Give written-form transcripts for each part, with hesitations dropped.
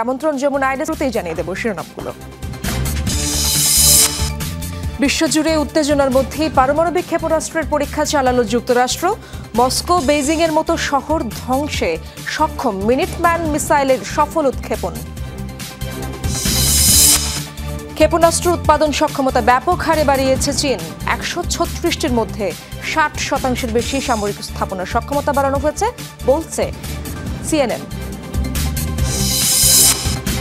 আমন্ত্রণ যমুনা আইডেসতেই জানিয়ে দেব শিরোনামগুলো। বিশ্বজুড়ে উত্তেজনার মধ্যেই পারমাণবিক ক্ষেপণাস্ত্রের পরীক্ষা চালালো যুক্তরাষ্ট্র। মস্কো বেইজিং এর মতো শহর ধ্বংসে সক্ষম মিনিটম্যান মিসাইলের সফল উৎক্ষেপণ। ক্ষেপণাস্ত্র উৎপাদন সক্ষমতা ব্যাপক হারে বাড়িয়েছে চীন। 136টির মধ্যে 60% বেশি সামরিক স্থাপনার সক্ষমতা বাড়ানো হয়েছে বলছে সিএনএন।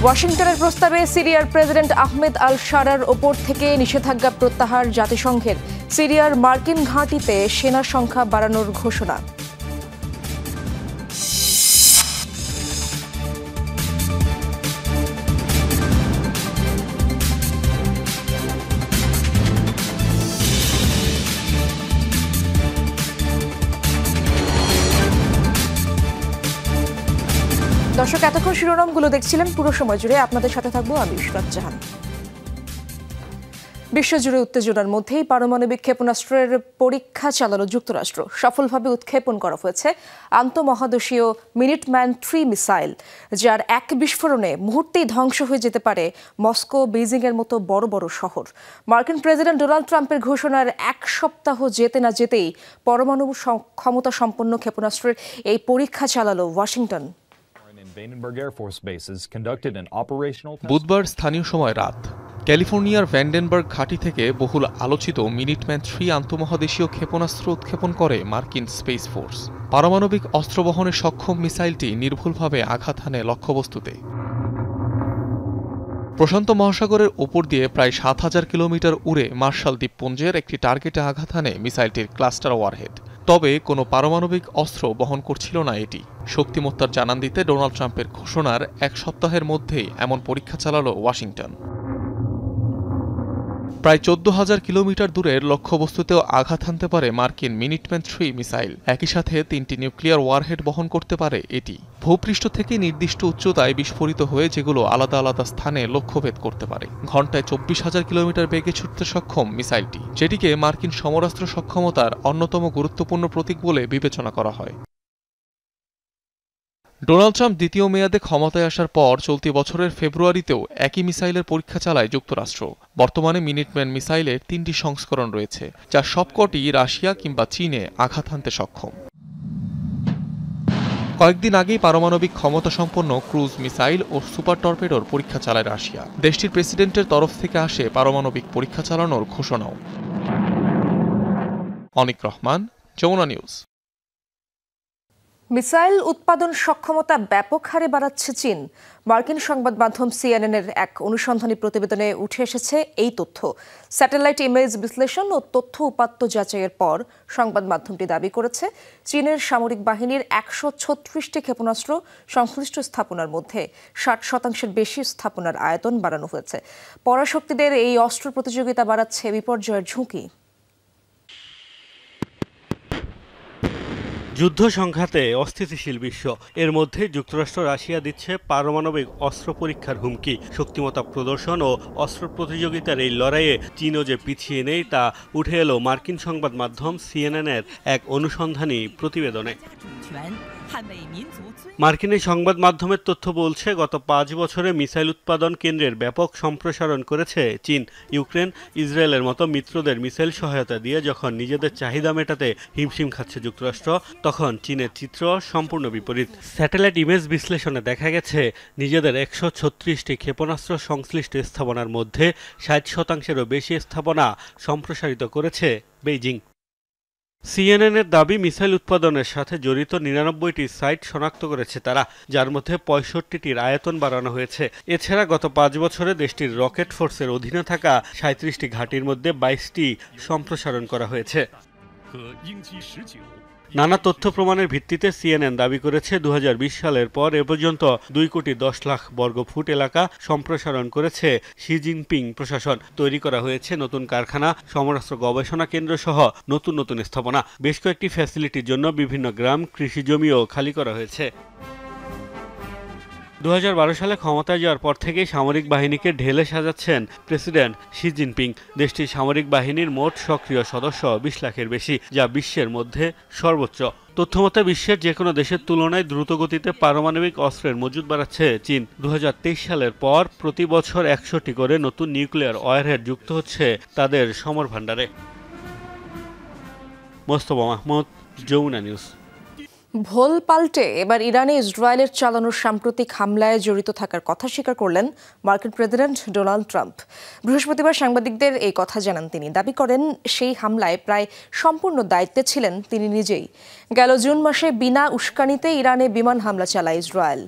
ওয়াশিংটনের প্রস্তাবে সিরিয়ার প্রেসিডেন্ট আহমেদ আল শারার ওপর থেকে নিষেধাজ্ঞা প্রত্যাহার জাতিসংঘের। সিরিয়ার মার্কিন ঘাঁটিতে সেনা সংখ্যা বাড়ানোর ঘোষণা। দর্শক, এতক্ষণ শিরোনামগুলো দেখছিলেন। পুরো সময় জুড়ে আপনাদের সাথে থাকবো আমি ইশরাত জাহান। বিশ্বজুড়ে উত্তেজনার মধ্যেই পারমাণবিক ক্ষেপণাস্ত্রের পরীক্ষা চালালো যুক্তরাষ্ট্র। সফলভাবে উৎক্ষেপণ করা হয়েছে আন্তঃমহাদেশীয় মিনিটম্যান 3 মিসাইল, যার এক বিস্ফোরণে মুহূর্তেই ধ্বংস হয়ে যেতে পারে মস্কো বেইজিং এর মতো বড় বড় শহর। মার্কিন প্রেসিডেন্ট ডোনাল্ড ট্রাম্পের ঘোষণার এক সপ্তাহ যেতে না যেতেই পরমাণু ক্ষমতা সম্পন্ন ক্ষেপণাস্ত্রের এই পরীক্ষা চালালো ওয়াশিংটন। বুধবার স্থানীয় সময় রাত ক্যালিফোর্নিয়ার ভ্যান্ডেনবার্গ ঘাঁটি থেকে বহুল আলোচিত মিনিটম্যান 3 আন্তঃমহাদেশীয় ক্ষেপণাস্ত্র উৎক্ষেপণ করে মার্কিন স্পেস ফোর্স। পারমাণবিক অস্ত্র বহনে সক্ষম মিসাইলটি নির্ভুলভাবে আঘাত হানে লক্ষ্যবস্তুতে। প্রশান্ত মহাসাগরের ওপর দিয়ে প্রায় 7000 কিলোমিটার উড়ে মার্শাল দ্বীপপুঞ্জের একটি টার্গেটে আঘাত হানে মিসাইলটির ক্লাস্টার ওয়ারহেড। তবে কোনো পারমাণবিক অস্ত্র বহন করছিল না এটি। শক্তিমত্তার জানান দিতে ডোনাল্ড ট্রাম্পের ঘোষণার এক সপ্তাহের মধ্যেই এমন পরীক্ষা চালালো ওয়াশিংটন। প্রায় 14,000 কিলোমিটার দূরের লক্ষ্যবস্তুতেও আঘাত হানতে পারে মার্কিন মিনিটম্যান 3 মিসাইল। একই সাথে 3টি নিউক্লিয়ার ওয়ারহেড বহন করতে পারে এটি। ভূপৃষ্ঠ থেকে নির্দিষ্ট উচ্চতায় বিস্ফোরিত হয়ে যেগুলো আলাদা আলাদা স্থানে লক্ষ্যভেদ করতে পারে। ঘণ্টায় 24,000 কিলোমিটার বেগে ছুটতে সক্ষম মিসাইলটি, যেটিকে মার্কিন সমরাস্ত্র সক্ষমতার অন্যতম গুরুত্বপূর্ণ প্রতীক বলে বিবেচনা করা হয়। ডোনাল্ড ট্রাম্প দ্বিতীয় মেয়াদে ক্ষমতায় আসার পর চলতি বছরের ফেব্রুয়ারিতেও একই মিসাইলের পরীক্ষা চালায় যুক্তরাষ্ট্র। বর্তমানে মিনিটম্যান মিসাইলের 3টি সংস্করণ রয়েছে, যার সবকটি রাশিয়া কিংবা চীনে আঘাত হানতে সক্ষম। কয়েকদিন আগেই পারমাণবিক ক্ষমতা সম্পন্ন ক্রুজ মিসাইল ও সুপার টর্পেডোর পরীক্ষা চালায় রাশিয়া। দেশটির প্রেসিডেন্টের তরফ থেকে আসে পারমাণবিক পরীক্ষা চালানোর ঘোষণাও। অনিক রহমান, যমুনা নিউজ। মিসাইল উৎপাদন সক্ষমতা ব্যাপক হারে বাড়াচ্ছে চীন। মার্কিন সংবাদ মাধ্যম সিএনএন এর এক অনুসন্ধানী প্রতিবেদনে উঠে এসেছে এই তথ্য। স্যাটেলাইট ইমেজ বিশ্লেষণ ও তথ্য উপাত্ত যাচাইয়ের পর সংবাদ মাধ্যমটি দাবি করেছে, চীনের সামরিক বাহিনীর 136টি ক্ষেপণাস্ত্র সংশ্লিষ্ট স্থাপনার মধ্যে 60% বেশি স্থাপনার আয়তন বাড়ানো হয়েছে। পরাশক্তিদের এই অস্ত্র প্রতিযোগিতা বাড়াচ্ছে বিপর্যয়ের ঝুঁকি। যুদ্ধ সংঘাতে অস্থিতিশীল বিশ্ব, এর মধ্যে যুক্তরাষ্ট্র রাশিয়া দিচ্ছে পারমাণবিক অস্ত্র পরীক্ষার হুমকি। শক্তিমত্তা প্রদর্শন ও অস্ত্র প্রতিযোগিতার এই লড়াইয়ে চীনও যে পিছিয়ে নেই তা উঠে এলো মার্কিন সংবাদ মাধ্যম সিএনএনের এক অনুসন্ধানী প্রতিবেদনে। মার্কিন এই সংবাদ মাধ্যমের তথ্য বলছে, গত 5 বছরে মিসাইল উৎপাদন কেন্দ্রের ব্যাপক সম্প্রসারণ করেছে চীন। ইউক্রেন, ইসরায়েলের মতো মিত্রদের মিসাইল সহায়তা দিয়ে যখন নিজেদের চাহিদা মেটাতে হিমশিম খাচ্ছে যুক্তরাষ্ট্র, তখন চীনের চিত্র সম্পূর্ণ বিপরীত। স্যাটেলাইট ইমেজ বিশ্লেষণে দেখা গেছে, নিজেদের 136টি ক্ষেপণাস্ত্র সংশ্লিষ্ট স্থাপনার মধ্যে 60%-এরও বেশি স্থাপনা সম্প্রসারিত করেছে বেইজিং। সিএনএনের দাবি, মিসাইল উৎপাদনের সাথে জড়িত 99টি সাইট শনাক্ত করেছে তারা, যার মধ্যে 65টির আয়তন বাড়ানো হয়েছে। এছাড়া গত 5 বছরে দেশটির রকেট ফোর্সের অধীনে থাকা 37টি ঘাঁটির মধ্যে 22টি সম্প্রসারণ করা হয়েছে। নানা তথ্য প্রমাণের ভিত্তিতে সিএনএন দাবি করেছে, 2020 সালের পর এ পর্যন্ত 2,10,00,000 বর্গফুট এলাকা সম্প্রসারণ করেছে শি জিনপিং প্রশাসন। তৈরি করা হয়েছে নতুন কারখানা, সমরাস্ত্র গবেষণা কেন্দ্র সহ নতুন নতুন স্থাপনা। বেশ কয়েকটি ফ্যাসিলিটির জন্য বিভিন্ন গ্রাম, কৃষি জমিও খালি করা হয়েছে। 2012 সালে ক্ষমতায় যাওয়ার পর থেকেই সামরিক বাহিনীকে ঢেলে সাজাচ্ছেন প্রেসিডেন্ট শি জিনপিং। দেশটির সামরিক বাহিনীর মোট সক্রিয় সদস্য 20 লাখের বেশি, যা বিশ্বের মধ্যে সর্বোচ্চ। তথ্যমতে বিশ্বের যে কোনো দেশের তুলনায় দ্রুতগতিতে পারমাণবিক অস্ত্রের মজুদ বাড়াচ্ছে চীন। 2023 সালের পর প্রতি বছর 100টি করে নতুন নিউক্লিয়ার ওয়ারহেড যুক্ত হচ্ছে তাদের সমর ভাণ্ডারে। মোস্তফা মাহমুদ, যমুনা নিউজ। ভোল পাল্টে এবার ইরানে ইসরায়েলের চালানো সাম্প্রতিক হামলায় জড়িত থাকার কথা স্বীকার করলেন মার্কিন প্রেসিডেন্ট ডোনাল্ড ট্রাম্প। বৃহস্পতিবার সাংবাদিকদের এই কথা জানান তিনি। দাবি করেন সেই হামলায় প্রায় সম্পূর্ণ দায়িত্বে ছিলেন তিনি নিজেই। গেল জুন মাসে বিনা উস্কানিতে ইরানে বিমান হামলা চালায় ইসরায়েল,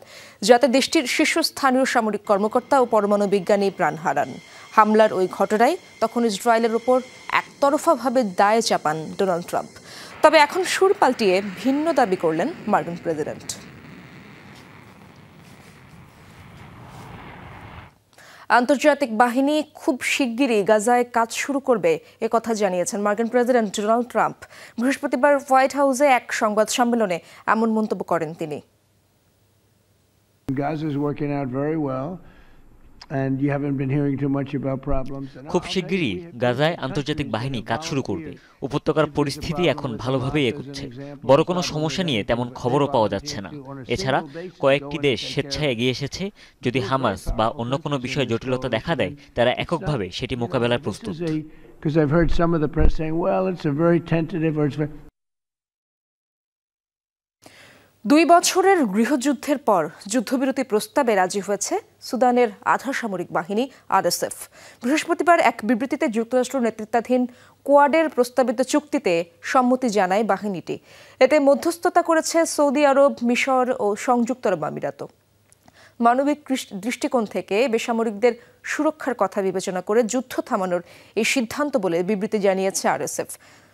যাতে দেশটির শীর্ষস্থানীয় সামরিক কর্মকর্তা ও পরমাণু বিজ্ঞানী প্রাণ হারান। হামলার ওই ঘটনায় তখন ইসরায়েলের ওপর একতরফাভাবে দায় চাপান ডোনাল্ড ট্রাম্প। তবে এখন সুর পাল্টিয়ে ভিন্ন দাবি করলেন মার্কিন প্রেসিডেন্ট। আন্তর্জাতিক বাহিনী খুব শিগগিরই গাজায় কাজ শুরু করবে একথা জানিয়েছেন মার্কিন প্রেসিডেন্ট ডোনাল্ড ট্রাম্প। বৃহস্পতিবার হোয়াইট হাউসে এক সংবাদ সম্মেলনে এমন মন্তব্য করেন তিনি। খুব শিগগিরই গাজায় আন্তর্জাতিক বাহিনী কাজ শুরু করবে। উপত্যকার পরিস্থিতি এখন ভালোভাবেই এগোচ্ছে। বড় কোনো সমস্যা নিয়ে তেমন খবরও পাওয়া যাচ্ছে না। এছাড়া কয়েকটি দেশ স্বেচ্ছায় এগিয়ে এসেছে। যদি হামাস বা অন্য কোনো বিষয়ে জটিলতা দেখা দেয়, তারা এককভাবে সেটি মোকাবেলার প্রস্তুত। 2 বছরের গৃহযুদ্ধের পর যুদ্ধবিরতি প্রস্তাবে রাজি হয়েছে সুদানের আধা সামরিক বাহিনী RSF। বৃহস্পতিবার এক বিবৃতিতে যুক্তরাষ্ট্র নেতৃত্বাধীন কোয়াডের প্রস্তাবিত চুক্তিতে সম্মতি জানায় বাহিনীটি। এতে মধ্যস্থতা করেছে সৌদি আরব, মিশর ও সংযুক্ত আরব আমিরাত। মানবিক দৃষ্টিকোণ থেকে বেসামরিকদের সুরক্ষার কথা বিবেচনা করে যুদ্ধ থামানোর এই সিদ্ধান্ত বলে বিবৃতি জানিয়েছে RSF।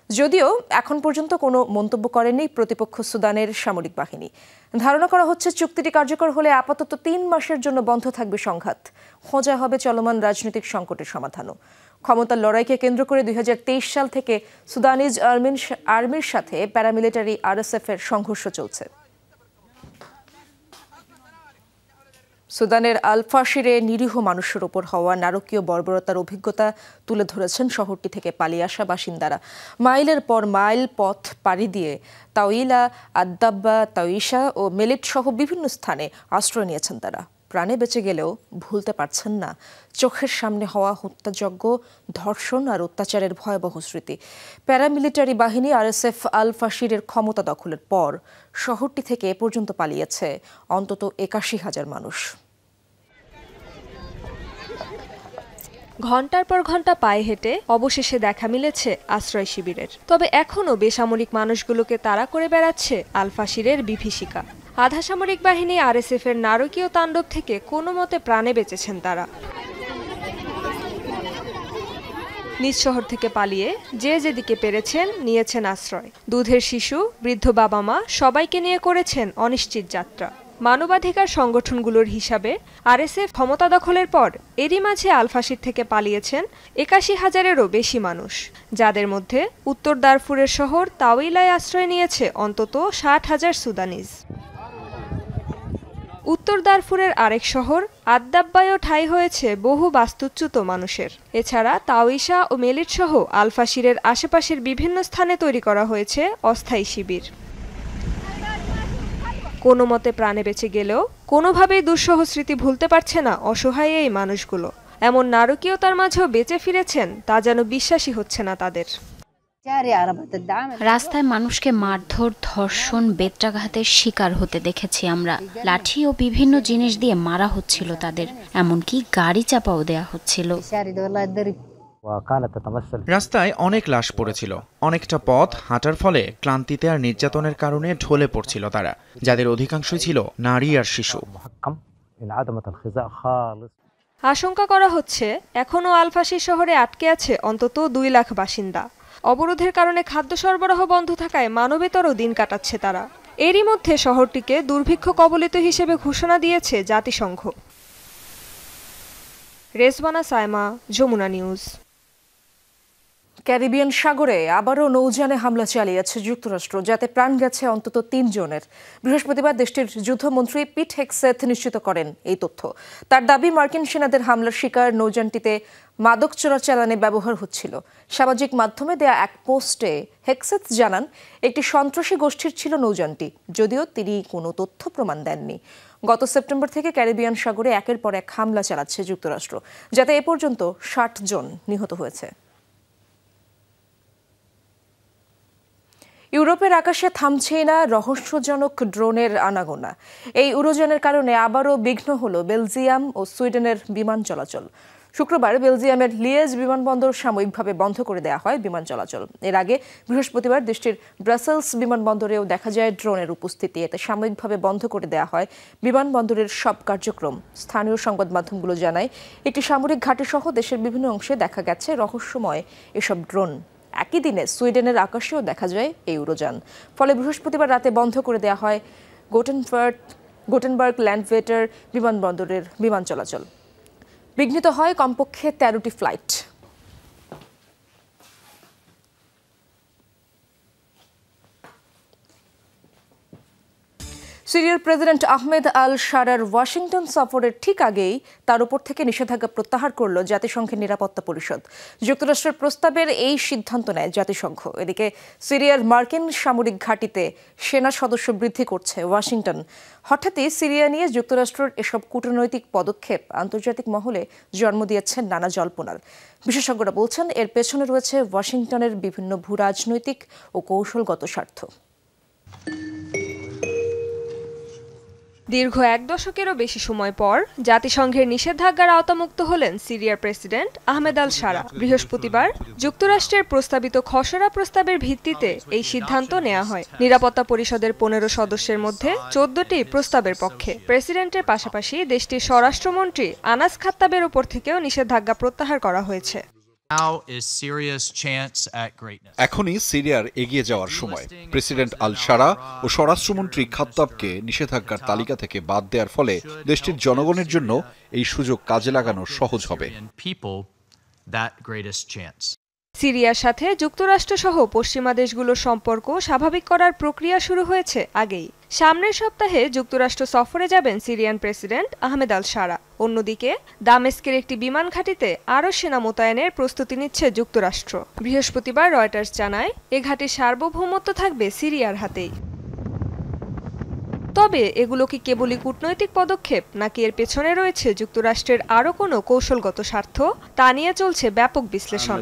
যদিও এখন পর্যন্ত কোনো মন্তব্য করেনি প্রতিপক্ষ সুদানের সামরিক বাহিনী। ধারণা করা হচ্ছে চুক্তিটি কার্যকর হলে আপাতত 3 মাসের জন্য বন্ধ থাকবে সংঘাত। খোঁজা হবে চলমান রাজনৈতিক সংকটের সমাধানও। ক্ষমতার লড়াইকে কেন্দ্র করে 2023 সাল থেকে সুদানিজ আর্মির সাথে প্যারামিলিটারি RSF এর সংঘর্ষ চলছে। সুদানের আল-ফাশিরে নিরীহ মানুষের ওপর হওয়া নারকীয় বর্বরতার অভিজ্ঞতা তুলে ধরেছেন শহরটি থেকে পালিয়ে আসা বাসিন্দারা। মাইলের পর মাইল পথ পাড়ি দিয়ে তাওইলা, আদ্দাব্বা, তাওইশা ও মেলিট সহ বিভিন্ন স্থানে আশ্রয় নিয়েছেন তারা। প্রাণে বেঁচে গেলেও ভুলতে পারছেন না চোখের সামনে হওয়া হত্যাযজ্ঞ, ধর্ষণ আর অত্যাচারের ভয়াবহ স্মৃতি। প্যারামিলিটারি বাহিনী RSF আল-ফাশিরের ক্ষমতা দখলের পর শহরটি থেকে এ পর্যন্ত পালিয়েছে অন্তত 81,000 মানুষ। ঘণ্টার পর ঘণ্টা পায়ে হেঁটে অবশেষে দেখা মিলেছে আশ্রয় শিবিরের। তবে এখনও বেসামরিক মানুষগুলোকে তাড়া করে বেড়াচ্ছে আল-ফাশিরের বিভীষিকা। আধা সামরিক বাহিনী RSF এর নারকীয় তাণ্ডব থেকে কোনো মতে প্রাণে বেঁচেছেন তারা। নিজ শহর থেকে পালিয়ে যে যেদিকে পেরেছেন নিয়েছেন আশ্রয়। দুধের শিশু, বৃদ্ধ বাবা মা সবাইকে নিয়ে করেছেন অনিশ্চিত যাত্রা। মানবাধিকার সংগঠনগুলোর হিসাবে RSF ক্ষমতা দখলের পর এরই মাঝে আল-ফাশির থেকে পালিয়েছেন 81,000-এরও বেশি মানুষ, যাদের মধ্যে উত্তর দারফুরের শহর তাওইলায় আশ্রয় নিয়েছে অন্তত 60,000 সুদানিজ। উত্তর দারফুরের আরেক শহর আদ্দাব্বায়ও ঠাঁই হয়েছে বহু বাস্তুচ্যুত মানুষের। এছাড়া তাওইশা ও মেলিট সহ আল-ফাশিরের আশেপাশের বিভিন্ন স্থানে তৈরি করা হয়েছে অস্থায়ী শিবির। কোনো মতে প্রাণে বেঁচে গেলেও কোনোভাবেই দুঃসহ স্মৃতি ভুলতে পারছে না অসহায় এই মানুষগুলো। এমন নারকীয়তার মাঝেও বেঁচে ফিরেছেন তা যেন বিশ্বাসই হচ্ছে না তাদের। রাস্তায় মানুষকে মারধর, ধর্ষণ, বেত্রাঘাতের শিকার হতে দেখেছি আমরা। লাঠি ও বিভিন্ন জিনিস দিয়ে মারা হচ্ছিল তাদের, এমনকি গাড়ি চাপাও দেয়া হচ্ছিল। রাস্তায় অনেক লাশ পড়েছিল। অনেকটা পথ হাঁটার ফলে ক্লান্তিতে আর নির্যাতনের কারণে ঢলে পড়ছিল তারা, যাদের অধিকাংশই ছিল নারী আর শিশু। আশঙ্কা করা হচ্ছে এখনও আল-ফাশির শহরে আটকে আছে অন্তত 2 লাখ বাসিন্দা। অবরোধের কারণে খাদ্য সরবরাহ বন্ধ থাকায় মানবেতরও দিন কাটাচ্ছে তারা। এরই মধ্যে শহরটিকে দুর্ভিক্ষ কবলিত হিসেবে ঘোষণা দিয়েছে জাতিসংঘ। রেজওয়ানা সায়মা, যমুনা নিউজ। ক্যারিবিয়ান সাগরে আবারও নৌযানে হামলা চালিয়েছে যুক্তরাষ্ট্র, যাতে প্রাণ গেছে অন্তত ৩ জনের। বৃহস্পতিবার দেশটির যুদ্ধমন্ত্রী পিট হেগসেথ নিশ্চিত করেন এই তথ্য। তার দাবি, মার্কিন সেনাদের হামলার শিকার নৌযানটিতে মাদক চোরাচালানে ব্যবহার হচ্ছিল। সামাজিক মাধ্যমে দেয়া এক পোস্টে হেগসেথ জানান, একটি সন্ত্রাসী গোষ্ঠীর ছিল নৌযানটি, যদিও তিনি কোনো তথ্য প্রমাণ দেননি। গত সেপ্টেম্বর থেকে ক্যারিবিয়ান সাগরে একের পর এক হামলা চালাচ্ছে যুক্তরাষ্ট্র, যাতে এ পর্যন্ত ৬০ জন নিহত হয়েছে। ইউরোপের আকাশে থামছেই না রহস্যজনক ড্রোনের আনাগোনা। এই উড়োজানের কারণে আবারও বিঘ্ন হল বেলজিয়াম ও সুইডেনের বিমান চলাচল। শুক্রবার বেলজিয়ামের লিয়েজ বিমানবন্দর সাময়িকভাবে বন্ধ করে দেওয়া হয় বিমান চলাচল। এর আগে বৃহস্পতিবার দেশটির ব্রাসেলস বিমানবন্দরেও দেখা যায় ড্রোনের উপস্থিতি। এতে সাময়িকভাবে বন্ধ করে দেওয়া হয় বিমানবন্দরের সব কার্যক্রম। স্থানীয় সংবাদ মাধ্যমগুলো জানায়, একটি সামরিক ঘাঁটি সহ দেশের বিভিন্ন অংশে দেখা গেছে রহস্যময় এসব ড্রোন। একই দিনে সুইডেনের আকাশেও দেখা যায় এই উড়োযান। ফলে বৃহস্পতিবার রাতে বন্ধ করে দেওয়া হয় গোটেনবার্গ ল্যান্ডভেটার বিমানবন্দরের বিমান চলাচল। বিঘ্নিত হয় কমপক্ষে ১৩টি ফ্লাইট। সিরিয়ার প্রেসিডেন্ট আহমেদ আল শারার ওয়াশিংটন সফরের ঠিক আগেই তার উপর থেকে নিষেধাজ্ঞা প্রত্যাহার করল জাতিসংঘের নিরাপত্তা পরিষদ। যুক্তরাষ্ট্রের প্রস্তাবের এই সিদ্ধান্ত নেয় জাতিসংঘ। এদিকে সিরিয়ার মার্কিন সামরিক ঘাঁটিতে সেনা সদস্য বৃদ্ধি করছে ওয়াশিংটন। হঠাৎই সিরিয়া নিয়ে যুক্তরাষ্ট্রের এসব কূটনৈতিক পদক্ষেপ আন্তর্জাতিক মহলে জন্ম দিয়েছে নানা জল্পনার। বিশেষজ্ঞরা বলছেন, এর পেছনে রয়েছে ওয়াশিংটনের বিভিন্ন ভূরাজনৈতিক ও কৌশলগত স্বার্থ। দীর্ঘ ১ দশকেরও বেশি সময় পর জাতিসংঘের নিষেধাজ্ঞার আওতামুক্ত হলেন সিরিয়ার প্রেসিডেন্ট আহমেদ আল শারা। বৃহস্পতিবার যুক্তরাষ্ট্রের প্রস্তাবিত খসড়া প্রস্তাবের ভিত্তিতে এই সিদ্ধান্ত নেওয়া হয়। নিরাপত্তা পরিষদের ১৫ সদস্যের মধ্যে ১৪টি প্রস্তাবের পক্ষে। প্রেসিডেন্টের পাশাপাশি দেশটির স্বরাষ্ট্রমন্ত্রী আনাস খাত্তাবের উপর থেকেও নিষেধাজ্ঞা প্রত্যাহার করা হয়েছে। এখনই সিরিয়ার এগিয়ে যাওয়ার সময়। প্রেসিডেন্ট আল শারা ও স্বরাষ্ট্রমন্ত্রী খাত্তাবকে নিষেধাজ্ঞার তালিকা থেকে বাদ দেওয়ার ফলে দেশটির জনগণের জন্য এই সুযোগ কাজে লাগানো সহজ হবে। সিরিয়ার সাথে যুক্তরাষ্ট্রসহ পশ্চিমা দেশগুলোর সম্পর্ক স্বাভাবিক করার প্রক্রিয়া শুরু হয়েছে আগেই। সামনের সপ্তাহে যুক্তরাষ্ট্র সফরে যাবেন সিরিয়ান প্রেসিডেন্ট আহমেদ আল শারা। অন্যদিকে দামেস্কের একটি বিমান ঘাঁটিতে আরও সেনা মোতায়েনের প্রস্তুতি নিচ্ছে যুক্তরাষ্ট্র। বৃহস্পতিবার রয়টার্স জানায়, এ ঘাঁটির সার্বভৌমত্ব থাকবে সিরিয়ার হাতেই। তবে এগুলো কি কেবলই কূটনৈতিক পদক্ষেপ, নাকি এর পেছনে রয়েছে যুক্তরাষ্ট্রের আরও কোনো কৌশলগত স্বার্থ, তা নিয়ে চলছে ব্যাপক বিশ্লেষণ।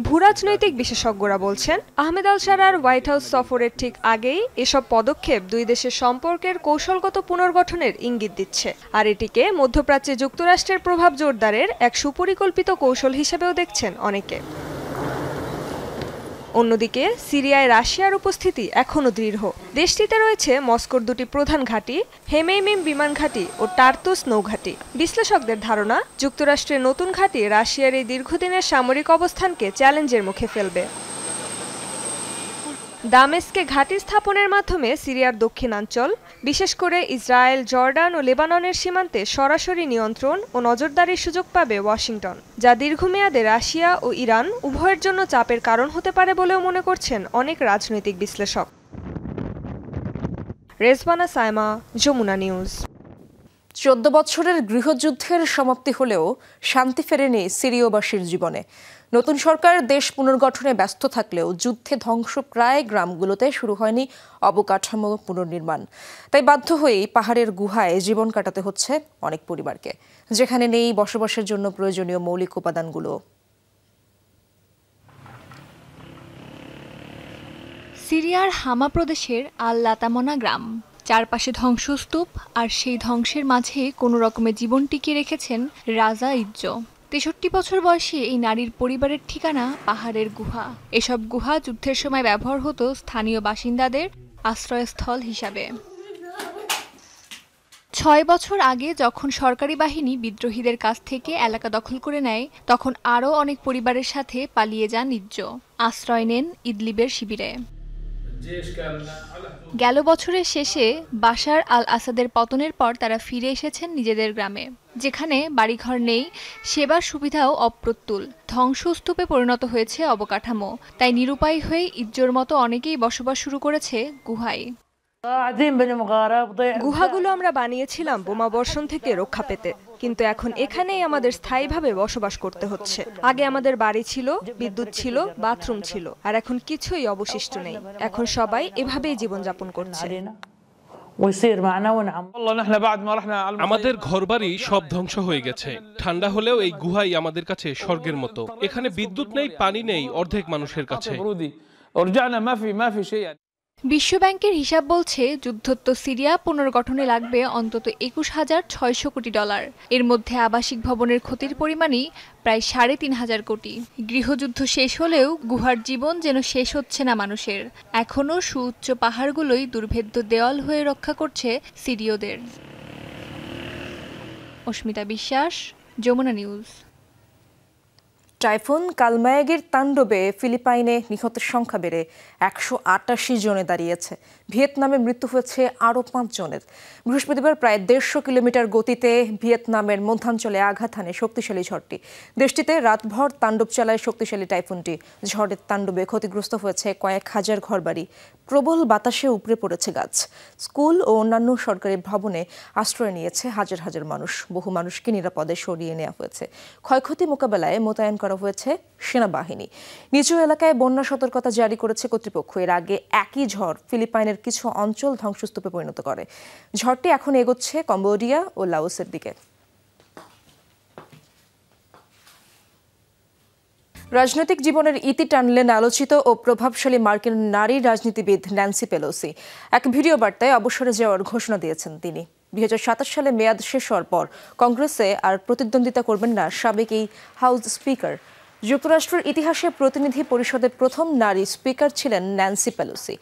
ভূরাজনৈতিক বিশেষজ্ঞরা বলছেন, আহমেদ আল শারার হোয়াইট হাউস সফরের ঠিক আগেই এসব পদক্ষেপ দুই দেশের সম্পর্কের কৌশলগত পুনর্গঠনের ইঙ্গিত দিচ্ছে। আর এটিকে মধ্যপ্রাচ্যে যুক্তরাষ্ট্রের প্রভাব জোরদারের এক সুপরিকল্পিত কৌশল হিসেবেও দেখছেন অনেকে। অন্যদিকে সিরিয়ায় রাশিয়ার উপস্থিতি এখনও দৃঢ়। দেশটিতে রয়েছে মস্কোর দুটি প্রধান ঘাঁটি, হেমেইমিম বিমান ঘাঁটি ও টার্তুস নৌঘাঁটি। বিশ্লেষকদের ধারণা, যুক্তরাষ্ট্রের নতুন ঘাঁটি রাশিয়ার এই দীর্ঘদিনের সামরিক অবস্থানকে চ্যালেঞ্জের মুখে ফেলবে। দামেস্কে ঘাঁটি স্থাপনের মাধ্যমে সিরিয়ার দক্ষিণাঞ্চল, বিশেষ করে ইসরায়েল, জর্ডান ও লেবাননের সীমান্তে সরাসরি নিয়ন্ত্রণ ও নজরদারির সুযোগ পাবে ওয়াশিংটন, যা দীর্ঘমেয়াদে রাশিয়া ও ইরান উভয়ের জন্য চাপের কারণ হতে পারে বলেও মনে করছেন অনেক রাজনৈতিক বিশ্লেষক। রেজবানা সাইমা, যমুনা নিউজ। 14 বছরের গৃহযুদ্ধের সমাপ্তি হলেও শান্তি ফেরেনি সিরীয়বাসীর জীবনে। নতুন সরকার দেশ পুনর্গঠনে ব্যস্ত থাকলেও যুদ্ধে ধ্বংসপ্রায় গ্রামগুলোতে শুরু হয়নি অবকাঠামো পুনর্নির্মাণ। তাই বাধ্য হয়েই পাহাড়ের গুহায় জীবন কাটাতে হচ্ছে অনেক পরিবারকে, যেখানে নেই বসবাসের জন্য প্রয়োজনীয় মৌলিক উপাদানগুলো। সিরিয়ার হামা প্রদেশের আল লাতামনা গ্রাম। চারপাশে ধ্বংসস্তূপ, আর সেই ধ্বংসের মাঝে কোনো রকমের জীবন টিকিয়ে রেখেছেন রাজা ইজ্জো। 63 বছর বয়সী এই নারীর পরিবারের ঠিকানা পাহাড়ের গুহা। এসব গুহা যুদ্ধের সময় ব্যবহার হতো স্থানীয় বাসিন্দাদের আশ্রয়স্থল হিসাবে। 6 বছর আগে যখন সরকারি বাহিনী বিদ্রোহীদের কাছ থেকে এলাকা দখল করে নেয়, তখন আরও অনেক পরিবারের সাথে পালিয়ে যান ইজ্জো। আশ্রয় নেন ইদলিবের শিবিরে। গেল বছরের শেষে বাশার আল আসাদের পতনের পর তারা ফিরে এসেছেন নিজেদের গ্রামে, যেখানে বাড়িঘর নেই, সেবার সুবিধাও অপ্রতুল, ধ্বংসস্তূপে পরিণত হয়েছে অবকাঠামো। তাই নিরুপায় হয়ে ইজ্জোর মতো অনেকেই বসবাস শুরু করেছে গুহায়। গুহাগুলো আমরা বানিয়েছিলাম বোমা বর্ষণ থেকে রক্ষা পেতে, কিন্তু এখন এখানেই আমাদের স্থায়ীভাবে বসবাস করতে হচ্ছে। আগে আমাদের বাড়ি ছিল, বিদ্যুৎ ছিল, বাথরুম ছিল, আর এখন কিছুই অবশিষ্ট নেই। এখন সবাই এভাবেই জীবনযাপন করছে। আমাদের ঘরবাড়ি সব ধ্বংস হয়ে গেছে। ঠান্ডা হলেও এই গুহাই আমাদের কাছে স্বর্গের মতো। এখানে বিদ্যুৎ নেই, পানি নেই অর্ধেক মানুষের কাছে। বিশ্বব্যাংকের হিসাব বলছে যুদ্ধোত্তর সিরিয়া পুনর্গঠনে লাগবে অন্তত ২১,৬০০ কোটি ডলার। এর মধ্যে আবাসিক ভবনের ক্ষতির পরিমাণই প্রায় ৩,৫০০ কোটি। গৃহযুদ্ধ শেষ হলেও গুহার জীবন যেন শেষ হচ্ছে না মানুষের। এখনও সুউচ্চ পাহাড়গুলোই দুর্ভেদ্য দেওয়াল হয়ে রক্ষা করছে সিরীয়দের। অস্মিতা বিশ্বাস, যমুনা নিউজ। টাইফুন কালমায়াগির তাণ্ডবে ফিলিপাইনে নিহতের সংখ্যা বেড়ে ১৮৮ জনে দাঁড়িয়েছে। ভিয়েতনামে মৃত্যু হয়েছে আরও ৫ জনের। বৃহস্পতিবার প্রায় ১৫০ কিলোমিটার গতিতে ভিয়েতনামের মধ্যাঞ্চলে আঘাত হানে শক্তিশালী ঝড়টি। দেশটিতে রাতভর তাণ্ডব চালায় শক্তিশালী টাইফুনটি। ঝড়ের তাণ্ডবে ক্ষতিগ্রস্ত হয়েছে কয়েক হাজার ঘরবাড়ি। প্রবল বাতাসে উপড়ে পড়েছে গাছ। স্কুল ও অন্যান্য সরকারি ভবনে আশ্রয় নিয়েছে হাজার হাজার মানুষ। বহু মানুষকে নিরাপদে সরিয়ে নেওয়া হয়েছে। ক্ষয়ক্ষতি মোকাবেলায় মোতায়েন করা হয়েছে সেনাবাহিনী। নিচু এলাকায় বন্যা সতর্কতা জারি করেছে কর্তৃপক্ষ। এর আগে একই ঝড় ফিলিপাইনের কিছু অঞ্চল ধ্বংসস্তূপে পরিণত করে। ঝড়টি এখন এগোচ্ছে কম্বোডিয়া ও লাওসের দিকে। রাজনৈতিক জীবনের ইতি টানলেন আলোচিত ও প্রভাবশালী মার্কিন নারী রাজনীতিবিদ ন্যান্সি পেলোসি। এক ভিডিও বার্তায় অবসরে যাওয়ার ঘোষণা দিয়েছেন তিনি। ২০২৭ সালে মেয়াদ শেষ হওয়ার পর কংগ্রেসে আর প্রতিদ্বন্দ্বিতা করবেন না সাবেক এই হাউস স্পিকার। যুক্তরাষ্ট্রের ইতিহাসে প্রতিনিধি পরিষদের প্রথম নারী স্পিকার ছিলেন ন্যান্সি পেলোসি।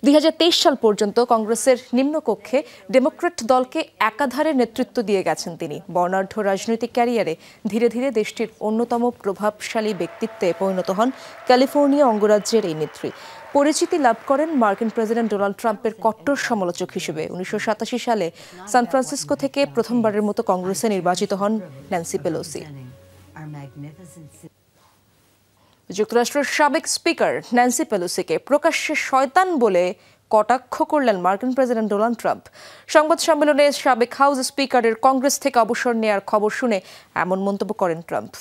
২০২৩ সাল পর্যন্ত কংগ্রেসের নিম্নকক্ষে ডেমোক্র্যাট দলকে একাধারে নেতৃত্ব দিয়ে গেছেন তিনি। বর্ণাঢ্য রাজনৈতিক ক্যারিয়ারে ধীরে ধীরে দেশটির অন্যতম প্রভাবশালী ব্যক্তিত্বে পরিণত হন ক্যালিফোর্নিয়া অঙ্গরাজ্যের এই নেত্রী। পরিচিতি লাভ করেন মার্কিন প্রেসিডেন্ট ডোনাল্ড ট্রাম্পের কট্টর সমালোচক হিসেবে। ১৯৮৭ সালে সান ফ্রান্সিসকো থেকে প্রথমবারের মতো কংগ্রেসে নির্বাচিত হন ন্যান্সি পেলোসি। যুক্তরাষ্ট্রের সাবেক স্পিকার ন্যান্সি পেলোসিকে প্রকাশ্যে শয়তান বলে কটাক্ষ করলেন মার্কিন প্রেসিডেন্ট ডোনাল্ড ট্রাম্প। সংবাদ সম্মেলনে সাবেক হাউস স্পিকারের কংগ্রেস থেকে অবসর নেওয়ার খবর শুনে এমন মন্তব্য করেন ট্রাম্প।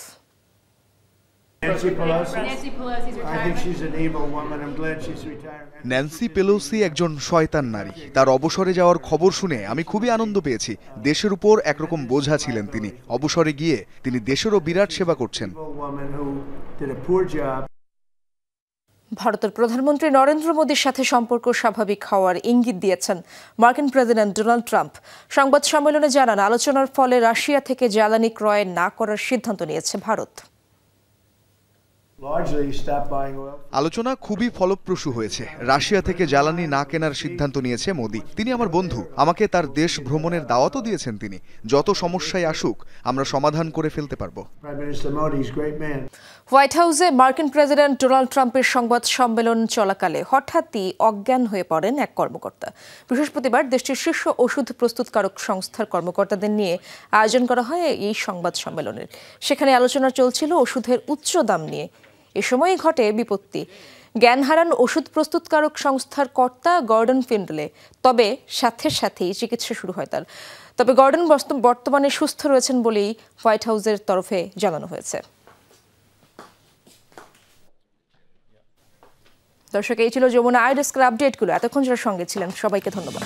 ন্যান্সি পেলোসি একজন শয়তান নারী। তার অবসরে যাওয়ার খবর শুনে আমি খুবই আনন্দ পেয়েছি। দেশের উপর একরকম বোঝা ছিলেন তিনি। অবসরে গিয়ে তিনি দেশেরও বিরাট সেবা করছেন। ভারতের প্রধানমন্ত্রী নরেন্দ্র মোদীর সাথে সম্পর্ক স্বাভাবিক হওয়ার ইঙ্গিত দিয়েছেন মার্কিন প্রেসিডেন্ট ডোনাল্ড ট্রাম্প। সংবাদ সম্মেলনে জানান, আলোচনার ফলে রাশিয়া থেকে জ্বালানি ক্রয় না করার সিদ্ধান্ত নিয়েছে ভারত। আলোচনা খুবই ফলপ্রসূ হয়েছে। রাশিয়া থেকে জ্বালানি না কেনার সিদ্ধান্ত নিয়েছে মোদি। তিনি আমার বন্ধু, আমাকে তার দেশ ভ্রমণের দাওয়াতও দিয়েছেন তিনি। যত সমস্যায় আসুক আমরা সমাধান করে ফেলতে পারবো। হোয়াইট হাউসে মার্কিন প্রেসিডেন্ট ডোনাল্ড ট্রাম্পের সংবাদ সম্মেলন চলাকালে হঠাৎই অজ্ঞান হয়ে পড়েন এক কর্মকর্তা। বৃহস্পতিবার দেশটির শীর্ষ ওষুধ প্রস্তুতকারক সংস্থার কর্মকর্তাদের নিয়ে আয়োজন করা হয় এই সংবাদ সম্মেলনের। সেখানে আলোচনা চলছিল ওষুধের উচ্চ দাম নিয়ে। এ সময়ই ঘটে বিপত্তি। জ্ঞান হারান ওষুধ প্রস্তুতকারক সংস্থার কর্তা গর্ডন ফিন্ডলে। তবে সাথেই চিকিৎসা শুরু হয় তার। তবে গর্ডন বর্তমানে সুস্থ রয়েছেন বলেই হোয়াইট হাউসের তরফে জানানো হয়েছে। দর্শক, এই ছিল যমুনা আই ডেস্কের আপডেটগুলো। এতক্ষণ যারা সঙ্গে ছিলেন সবাইকে ধন্যবাদ।